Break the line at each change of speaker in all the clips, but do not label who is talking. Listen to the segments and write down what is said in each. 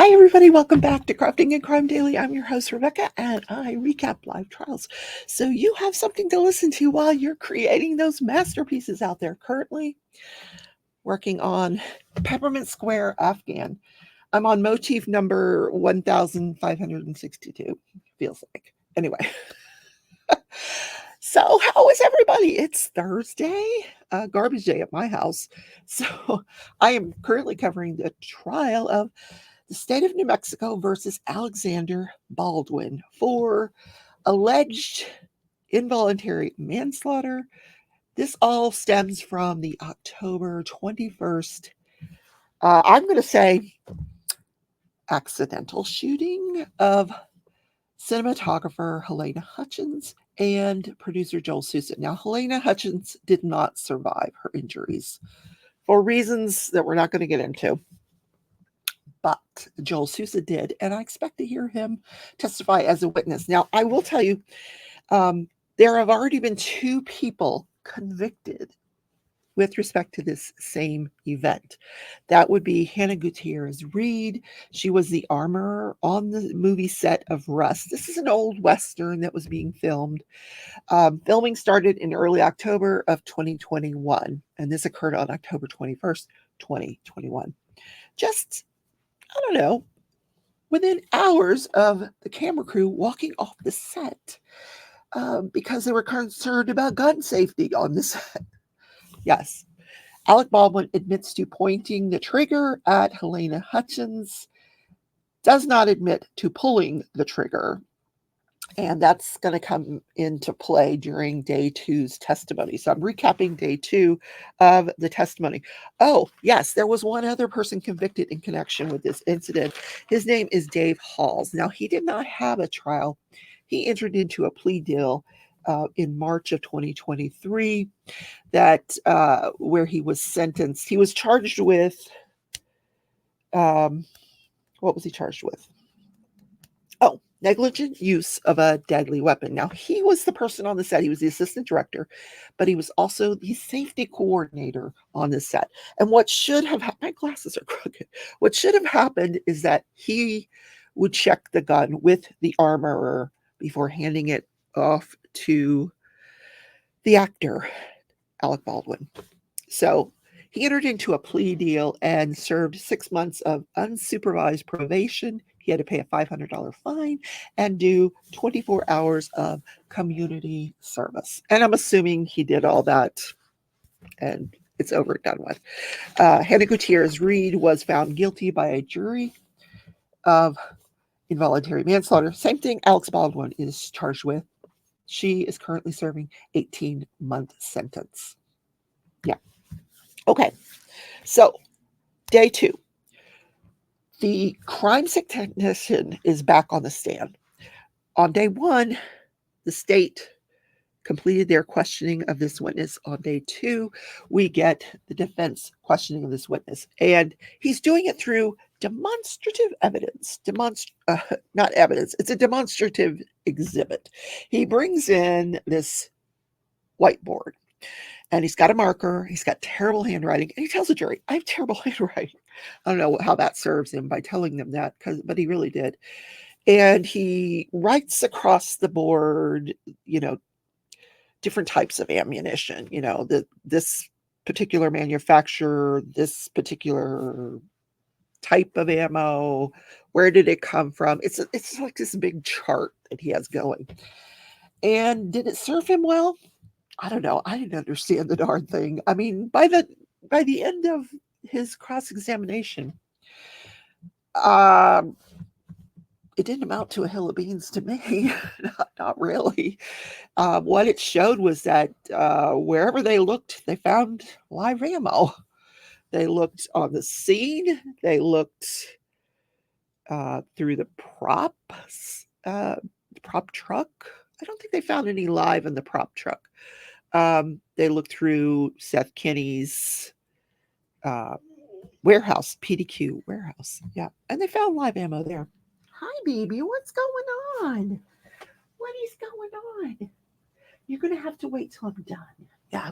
Hi, everybody. Welcome back to Crafting and Crime Daily. I'm your host, Rebecca, and I recap live trials. So you have something to listen to while you're creating those masterpieces out there. Currently working on Peppermint Square Afghan. I'm on motif number 1562, feels like. Anyway. So how is everybody? It's Thursday, garbage day at my house. So I am currently covering the trial of the state of New Mexico versus Alexander Baldwin for alleged involuntary manslaughter. This all stems from the October 21st, I'm going to say, accidental shooting of cinematographer Helena Hutchins and producer Joel Sousa. Now, Helena Hutchins did not survive her injuries for reasons that we're not going to get into. But Joel Sousa did, and I expect to hear him testify as a witness. Now, I will tell you, there have already been 2 people convicted with respect to this same event. That would be Hannah Gutierrez Reed. She was the armorer on the movie set of Rust. This is an old Western that was being filmed. Filming started in early October of 2021, and this occurred on October 21st, 2021. Just, I don't know, within hours of the camera crew walking off the set because they were concerned about gun safety on the set. Yes. Alec Baldwin admits to pointing the trigger at Helena Hutchins, does not admit to pulling the trigger. And that's going to come into play during day 2's testimony. So I'm recapping day 2 of the testimony. Oh, yes, there was one other person convicted in connection with this incident. His name is Dave Halls. Now, he did not have a trial. He entered into a plea deal in March of 2023 that where he was sentenced. He was charged with, what was he charged with? Oh, negligent use of a deadly weapon. Now, he was the person on the set. He was the assistant director, but he was also the safety coordinator on the set. And what should have happened, my glasses are crooked. What should have happened is that he would check the gun with the armorer before handing it off to the actor, Alec Baldwin. So he entered into a plea deal and served 6 months of unsupervised probation. He had to pay a $500 fine and do 24 hours of community service. And I'm assuming he did all that and it's over and done with. Hannah Gutierrez Reed was found guilty by a jury of involuntary manslaughter. Same thing Alex Baldwin is charged with. She is currently serving 18-month sentence. Yeah. Okay. So, day 2. The crime scene technician is back on the stand. On day 1, the state completed their questioning of this witness. On day 2, we get the defense questioning of this witness. And he's doing it through demonstrative evidence. Not evidence, it's a demonstrative exhibit. He brings in this whiteboard. And he's got a marker. He's got terrible handwriting. And he tells the jury, I have terrible handwriting. I don't know how that serves him by telling them that, but he really did. And he writes across the board, different types of ammunition, this particular manufacturer, this particular type of ammo, where did it come from? It's like this big chart that he has going. And did it serve him well? I don't know. I didn't understand the darn thing. I mean, by the end of his cross-examination, it didn't amount to a hill of beans to me. Not really. What it showed was that wherever they looked, they found live ammo. They looked on the scene. They looked through the prop truck. I don't think they found any live in the prop truck. They looked through Seth Kinney's warehouse, PDQ warehouse. Yeah. And they found live ammo there. Hi, baby. What's going on? What is going on? You're going to have to wait till I'm done. Yeah.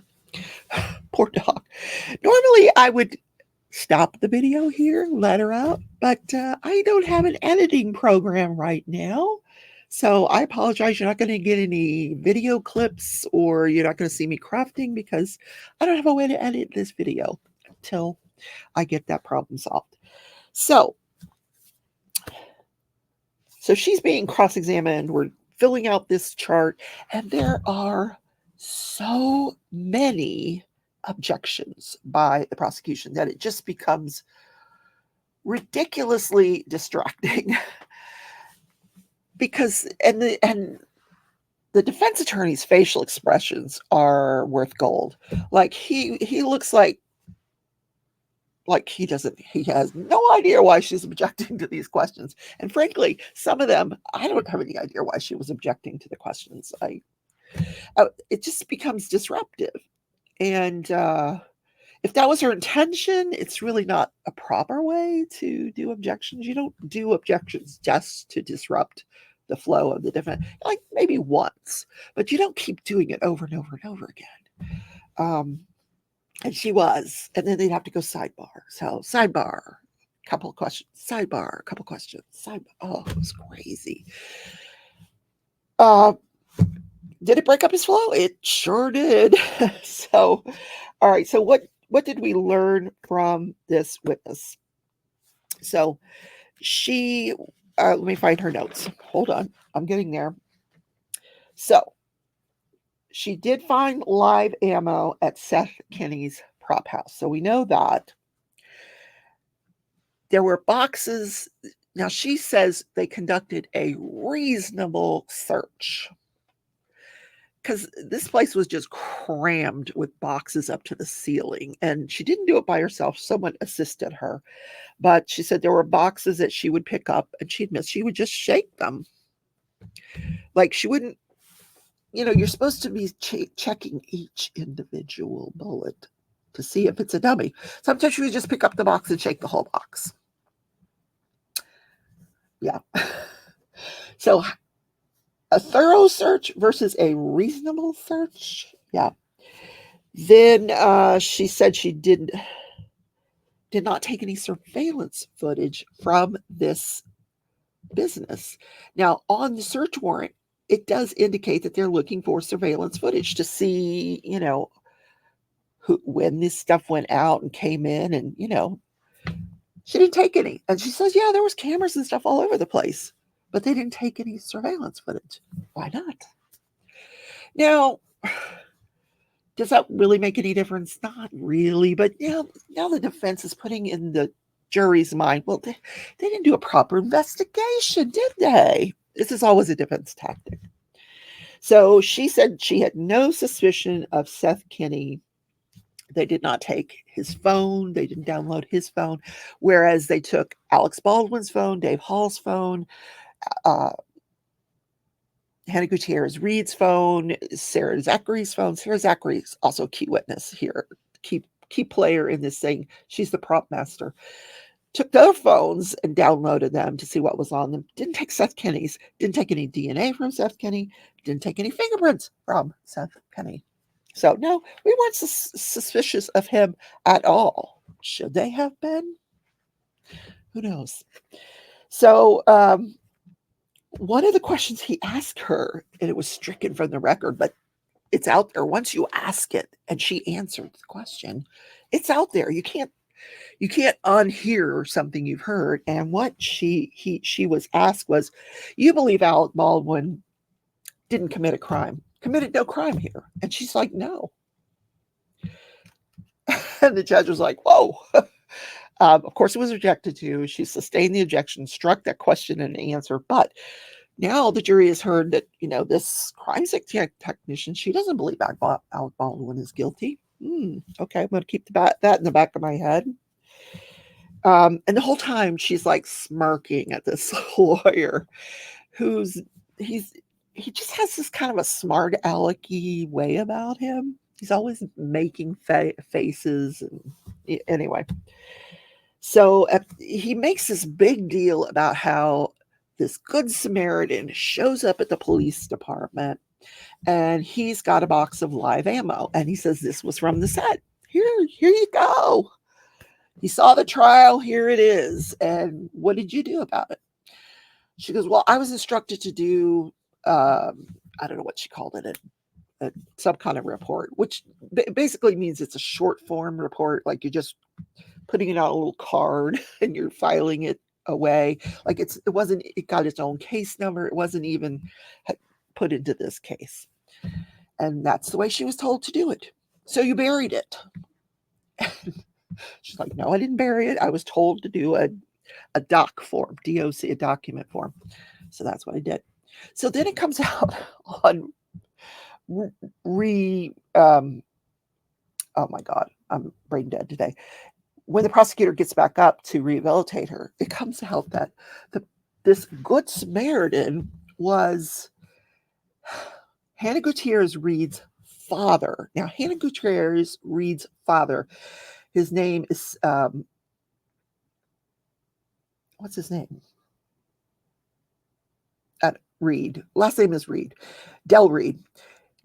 Poor dog. Normally, I would stop the video here, let her out. But I don't have an editing program right now. So I apologize. You're not going to get any video clips or you're not going to see me crafting because I don't have a way to edit this video until I get that problem solved. So she's being cross-examined. We're filling out this chart, and there are so many objections by the prosecution that it just becomes ridiculously distracting. Because and the defense attorney's facial expressions are worth gold. Like he looks like he has no idea why she's objecting to these questions. And frankly, some of them, I don't have any idea why she was objecting to the questions. It just becomes disruptive. And if that was her intention, it's really not a proper way to do objections. You don't do objections just to disrupt the flow of the defense, like maybe once, but you don't keep doing it over and over and over again. And she was, and then they'd have to go sidebar. So sidebar, couple of questions, sidebar, couple of questions, sidebar. Oh, it was crazy. Did it break up his flow? It sure did. So, all right. So what did we learn from this witness? So she, let me find her notes. Hold on. I'm getting there. So she did find live ammo at Seth Kinney's prop house. So we know that. There were boxes. Now she says they conducted a reasonable search because this place was just crammed with boxes up to the ceiling. And she didn't do it by herself. Someone assisted her. But she said there were boxes that she would pick up and she'd miss. She would just shake them. Like she wouldn't, you're supposed to be checking each individual bullet to see if it's a dummy. Sometimes you would just pick up the box and shake the whole box. Yeah. So a thorough search versus a reasonable search. Yeah. Then she said she did not take any surveillance footage from this business. Now, on the search warrant, it does indicate that they're looking for surveillance footage to see, when this stuff went out and came in, and she didn't take any. And she says, yeah, there was cameras and stuff all over the place, but they didn't take any surveillance footage. Why not? Now, does that really make any difference? Not really, but now the defense is putting in the jury's mind, well, they didn't do a proper investigation, did they? This is always a defense tactic. So she said she had no suspicion of Seth Kinney. They did not take his phone. They didn't download his phone, whereas they took Alec Baldwin's phone, Dave Hall's phone, Hannah Gutierrez Reed's phone, Sarah Zachary's phone. Sarah Zachary's also a key witness here, key player in this thing. She's the prop master. Took their phones and downloaded them to see what was on them. Didn't take Seth Kinney's. Didn't take any DNA from Seth Kinney. Didn't take any fingerprints from Seth Kinney. So no, we weren't suspicious of him at all. Should they have been? Who knows? So one of the questions he asked her, and it was stricken from the record, but it's out there. Once you ask it and she answered the question, it's out there. You can't unhear something you've heard. And what she was asked was, you believe Alec Baldwin didn't commit a crime, committed no crime here? And she's like, no. And the judge was like, whoa. Of course, it was rejected too. She sustained the objection, struck that question and answer. But now the jury has heard that, this crime technician, she doesn't believe Alec Baldwin is guilty. Okay, I'm going to keep that in the back of my head. And the whole time she's like smirking at this lawyer he just has this kind of a smart alecky way about him. He's always making faces. And anyway, so he makes this big deal about how this good Samaritan shows up at the police department and he's got a box of live ammo. And he says, this was from the set. Here you go. He saw the trial. Here it is. And what did you do about it? She goes, well, I was instructed to do, I don't know what she called it, some kind of report, which basically means it's a short form report. Like you're just putting it on a little card and you're filing it away. Like it wasn't, it got its own case number. It wasn't even put into this case. And that's the way she was told to do it. So you buried it. She's like, no, I didn't bury it. I was told to do a doc form, DOC, a document form. So that's what I did. So then it comes out on oh my God, I'm brain dead today. When the prosecutor gets back up to rehabilitate her, it comes out that this Good Samaritan was Hannah Gutierrez Reed's father. Now, Hannah Gutierrez Reed's father, his name is, what's his name? Reed. Last name is Reed. Del Reed.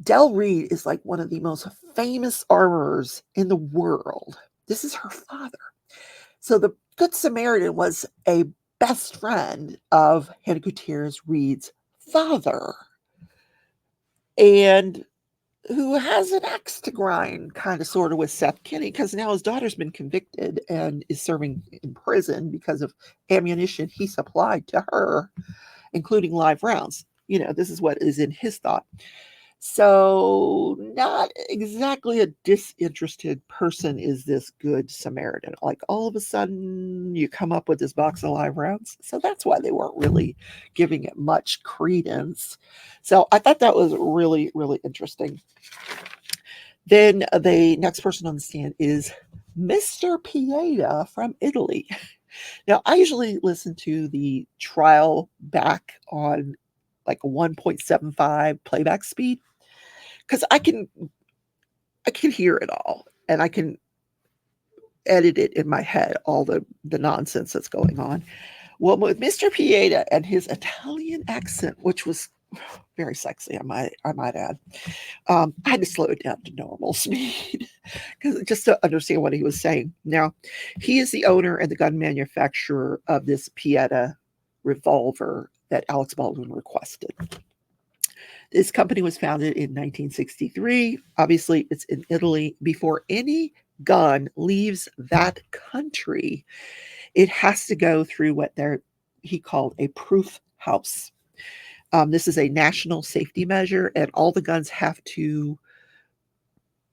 Del Reed is like one of the most famous armorers in the world. This is her father. So the Good Samaritan was a best friend of Hannah Gutierrez Reed's father, and who has an axe to grind, kind of sort of with Seth Kinney, because now his daughter's been convicted and is serving in prison because of ammunition he supplied to her, including live rounds. You know, this is what is in his thought. So not exactly a disinterested person is this Good Samaritan. Like all of a sudden you come up with this box of live rounds. So that's why they weren't really giving it much credence. So I thought that was really, really interesting. Then the next person on the stand is Mr. Pieta from Italy. Now, I usually listen to the trial back on like a 1.75 playback speed because I can hear it all and I can edit it in my head, all the nonsense that's going on. Well, with Mr. Pieta and his Italian accent, which was very sexy, I might add, I had to slow it down to normal speed because just to understand what he was saying. Now, he is the owner and the gun manufacturer of this Pieta revolver that Alec Baldwin requested. This company was founded in 1963. Obviously, it's in Italy. Before any gun leaves that country, it has to go through what he called a proof house. This is a national safety measure, and all the guns have to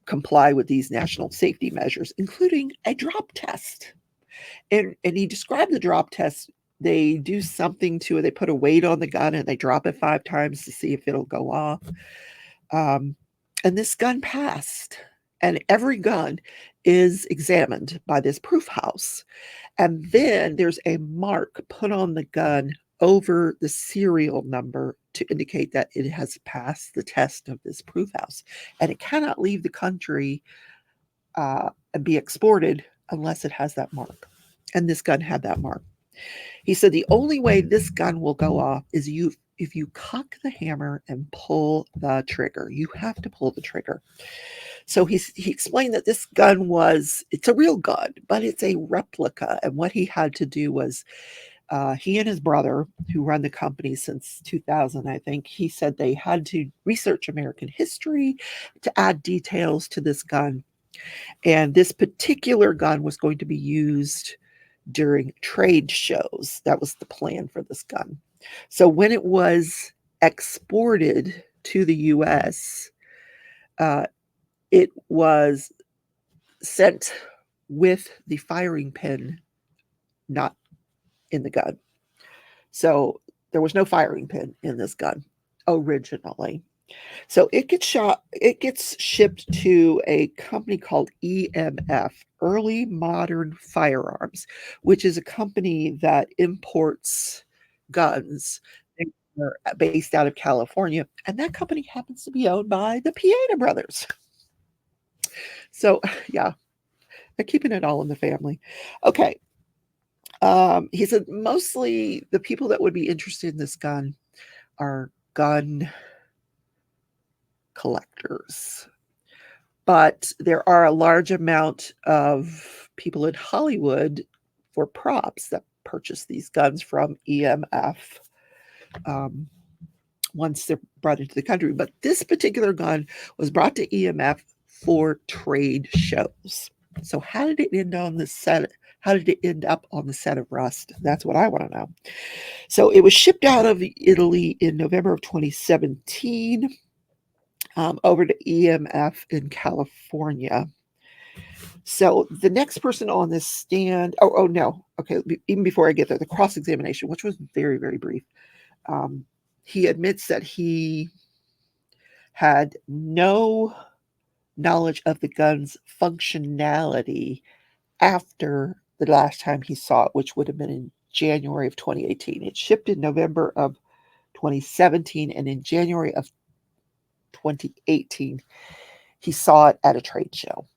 comply with these national safety measures, including a drop test. And he described the drop test. They do something to it. They put a weight on the gun and they drop it 5 times to see if it'll go off. And this gun passed. And every gun is examined by this proof house. And then there's a mark put on the gun over the serial number to indicate that it has passed the test of this proof house. And it cannot leave the country and be exported unless it has that mark. And this gun had that mark. He said the only way this gun will go off is if you cock the hammer and pull the trigger. You have to pull the trigger. So he explained that this gun it's a real gun, but it's a replica. And what he had to do was he and his brother, who run the company since 2000, I think, he said they had to research American history to add details to this gun. And this particular gun was going to be used during trade shows. That was the plan for this gun. So when it was exported to the US, it was sent with the firing pin not in the gun. So there was no firing pin in this gun originally. So it gets shipped to a company called EMF, Early Modern Firearms, which is a company that imports guns. They're based out of California, and that company happens to be owned by the Pieta brothers. So, yeah, they're keeping it all in the family. Okay. He said mostly the people that would be interested in this gun are gun collectors. But there are a large amount of people in Hollywood for props that purchase these guns from EMF um, once they're brought into the country. But this particular gun was brought to EMF for trade shows. So how did it end on the set? How did it end up on the set of Rust? That's what I want to know. So it was shipped out of Italy in November of 2017 over to EMF in California. So the next person on this stand, oh no, okay, even before I get there, the cross examination, which was very, very brief. He admits that he had no knowledge of the gun's functionality after the last time he saw it, which would have been in January of 2018. It shipped in November of 2017, and in January of 2018, he saw it at a trade show,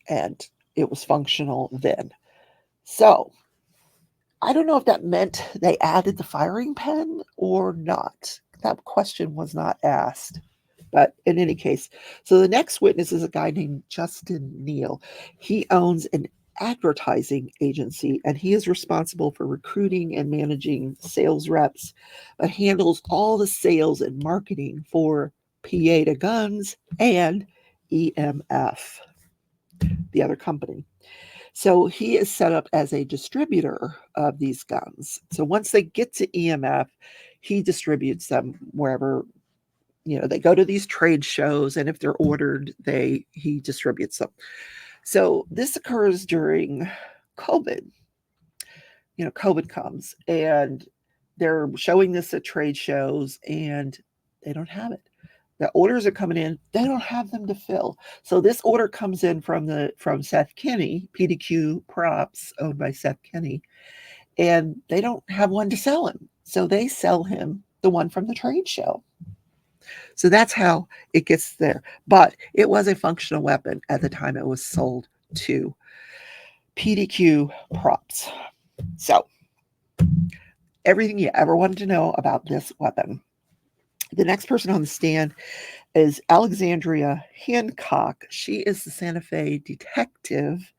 and it was functional then. So I don't know if that meant they added the firing pin or not. That question was not asked. But in any case, so the next witness is a guy named Justin Neal. He owns an advertising agency, and he is responsible for recruiting and managing sales reps, but handles all the sales and marketing for Pieta Guns and EMF, the other company. So he is set up as a distributor of these guns. So once they get to EMF, he distributes them wherever, they go to these trade shows, and if they're ordered, he distributes them. So this occurs during COVID. COVID comes, and they're showing this at trade shows, and they don't have it. The orders are coming in, they don't have them to fill. So this order comes in from Seth Kenney, PDQ Props, owned by Seth Kenney, and they don't have one to sell him. So they sell him the one from the trade show. So that's how it gets there. But it was a functional weapon at the time it was sold to PDQ Props. So everything you ever wanted to know about this weapon. The next person on the stand is Alexandria Hancock. She is the Santa Fe detective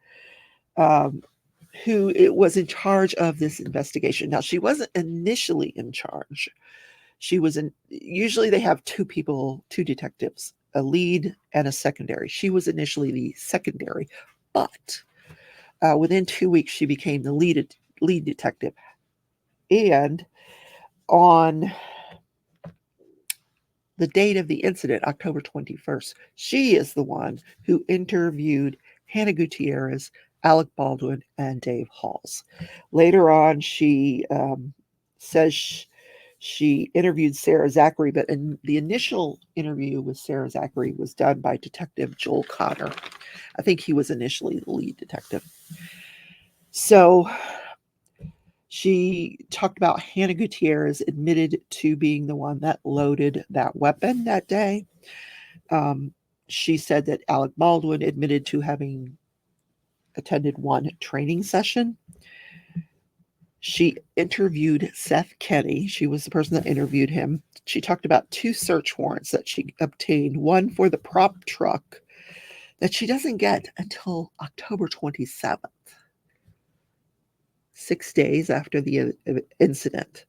who was in charge of this investigation. Now, she wasn't initially in charge. She was usually they have two detectives, a lead and a secondary. She was initially the secondary, but within 2 weeks, she became the lead detective. And on the date of the incident, October 21st, she is the one who interviewed Hannah Gutierrez, Alec Baldwin, and Dave Halls. Later on, she says she interviewed Sarah Zachary, but the initial interview with Sarah Zachary was done by Detective Joel Cotter. I think he was initially the lead detective. So she talked about Hannah Gutierrez admitted to being the one that loaded that weapon that day. She said that Alec Baldwin admitted to having attended one training session. She interviewed Seth Kenney. She was the person that interviewed him. She talked about 2 search warrants that she obtained, one for the prop truck that she doesn't get until October 27th. 6 days after the incident.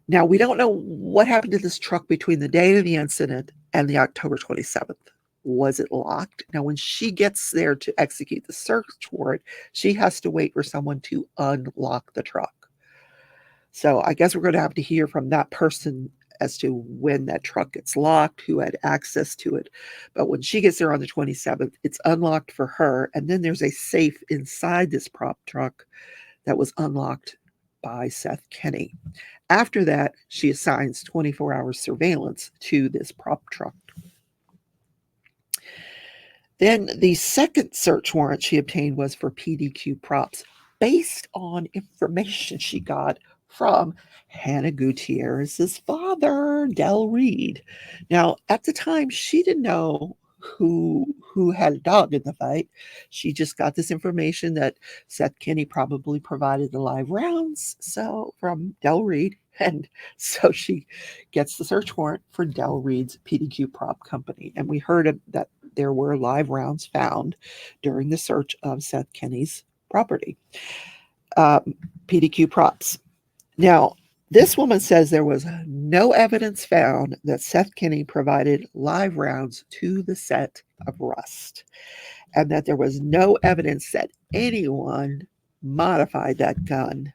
Now, we don't know what happened to this truck between the date of the incident and the October 27th. Was it locked? Now, when she gets there to execute the search warrant, she has to wait for someone to unlock the truck. So I guess we're going to have to hear from that person as to when that truck gets locked, who had access to it. But when she gets there on the 27th, it's unlocked for her. And then there's a safe inside this prop truck that was unlocked by Seth Kenney. After that, she assigns 24-hour surveillance to this prop truck. Then the second search warrant she obtained was for PDQ Props, based on information she got from Hannah Gutierrez's father, Del Reed. Now, at the time, she didn't know who had a dog in the fight. She just got this information that Seth Kenney probably provided the live rounds from Del Reed, and so she gets the search warrant for Del Reed's PDQ Prop Company. And we heard that there were live rounds found during the search of Seth Kenney's property. PDQ props. Now, this woman says there was no evidence found that Seth Kenney provided live rounds to the set of Rust, and that there was no evidence that anyone modified that gun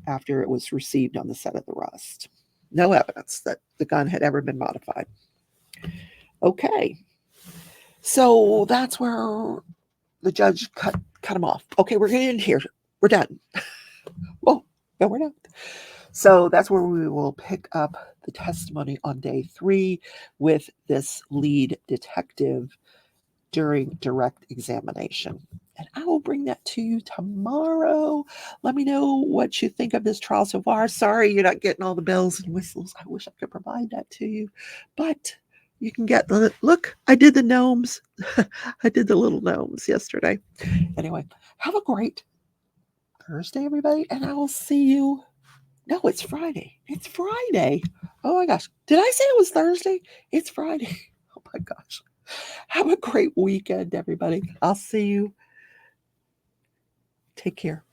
after it was received on the set of the Rust. No evidence that the gun had ever been modified. Okay. So that's where the judge cut him off. Okay, we're getting in here. We're done. Well, no, we're not. So that's where we will pick up the testimony on day 3 with this lead detective during direct examination. And I will bring that to you tomorrow. Let me know what you think of this trial so far. Sorry you're not getting all the bells and whistles. I wish I could provide that to you. But you can get the look. I did the gnomes. I did the little gnomes yesterday. Anyway, have a great Thursday, everybody, and I will see you. No, it's Friday. It's Friday. Oh my gosh. Did I say it was Thursday? It's Friday. Oh my gosh. Have a great weekend, everybody. I'll see you. Take care.